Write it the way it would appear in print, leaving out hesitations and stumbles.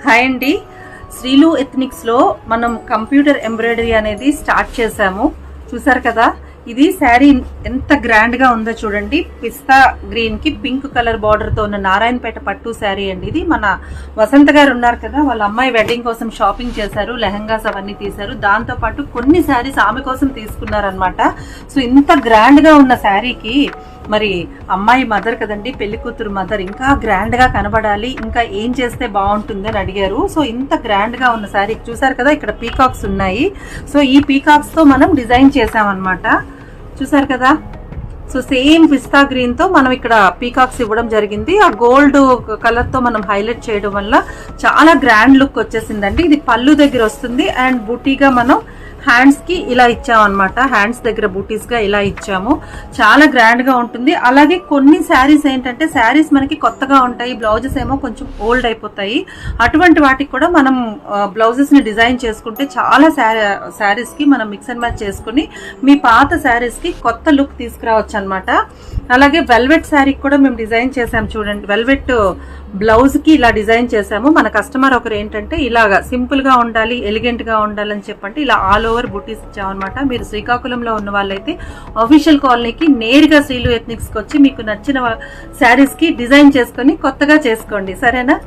Hi అండి, శ్రీలు ethnics లో మనం కంప్యూటర్ ఎంబ్రాయిడరీ అనేది స్టార్ట్ చేసాము. చూసారు కదా, ఇది శారీ ఎంత గ్రాండ్ గా ఉందో చూడండి. పిస్తా గ్రీన్ కి పింక్ కలర్ బార్డర్ తో ఉన్న నారాయణపేట పట్టు శారీ అండి. ఇది మన వసంత గారు ఉన్నారు కదా, వాళ్ళ అమ్మాయి వెడ్డింగ్ కోసం షాపింగ్ చేశారు, లెహంగాస్ అవన్నీ తీశారు. దాంతో పాటు కొన్ని శారీస్ ఆమె కోసం తీసుకున్నారనమాట. సో ఇంత గ్రాండ్ గా ఉన్న శారీకి మరి అమ్మాయి మదర్ కదండి, పెళ్లి కూతురు మదర్, ఇంకా గ్రాండ్ గా కనబడాలి, ఇంకా ఏం చేస్తే బాగుంటుంది అని అడిగారు. సో ఇంత గ్రాండ్ గా ఉన్న శారీ చూసారు కదా, ఇక్కడ పీకాక్స్ ఉన్నాయి. సో ఈ పీకాక్స్ తో మనం డిజైన్ చేసామన్నమాట. చూసారు కదా, సో సేమ్ పిస్తా గ్రీన్ తో మనం ఇక్కడ పీకాక్స్ ఇవ్వడం జరిగింది. ఆ గోల్డ్ కలర్ తో మనం హైలైట్ చేయడం వల్ల చాలా గ్రాండ్ లుక్ వచ్చేసిందండి. ఇది పళ్ళు దగ్గర వస్తుంది అండ్ బూటీగా మనం హ్యాండ్స్ కి ఇలా ఇచ్చాము అనమాట. హ్యాండ్స్ దగ్గర బూటీస్ గా ఇలా ఇచ్చాము. చాలా గ్రాండ్ గా ఉంటుంది. అలాగే కొన్ని శారీస్ ఏంటంటే, శారీస్ మనకి కొత్తగా ఉంటాయి, బ్లౌజెస్ ఏమో కొంచెం ఓల్డ్ అయిపోతాయి. అటువంటి వాటికి కూడా మనం బ్లౌజెస్ ని డిజైన్ చేసుకుంటే చాలా శారీస్ కి మనం మిక్స్ అండ్ మ్యాచ్ చేసుకుని మీ పాత శారీస్ కి కొత్త లుక్ తీసుకురావచ్చు అనమాట. అలాగే వెల్వెట్ శారీకి కూడా మేము డిజైన్ చేసాము చూడండి. వెల్వెట్ బ్లౌజ్ కి ఇలా డిజైన్ చేసాము. మన కస్టమర్ ఒకరు ఏంటంటే ఇలాగా సింపుల్ గా ఉండాలి, ఎలిగెంట్ గా ఉండాలని చెప్పంటే ఇలా ఆల్ ఓవర్ బుటీస్ ఇచ్చామన్నమాట. మీరు శ్రీకాకుళంలో ఉన్న వాళ్ళైతే ఆఫీషియల్ కాలనీకి నేరుగా శ్రీలు ఎథ్నిక్స్ కి వచ్చి మీకు నచ్చిన శారీస్ కి డిజైన్ చేసుకుని కొత్తగా చేసుకోండి, సరేనా?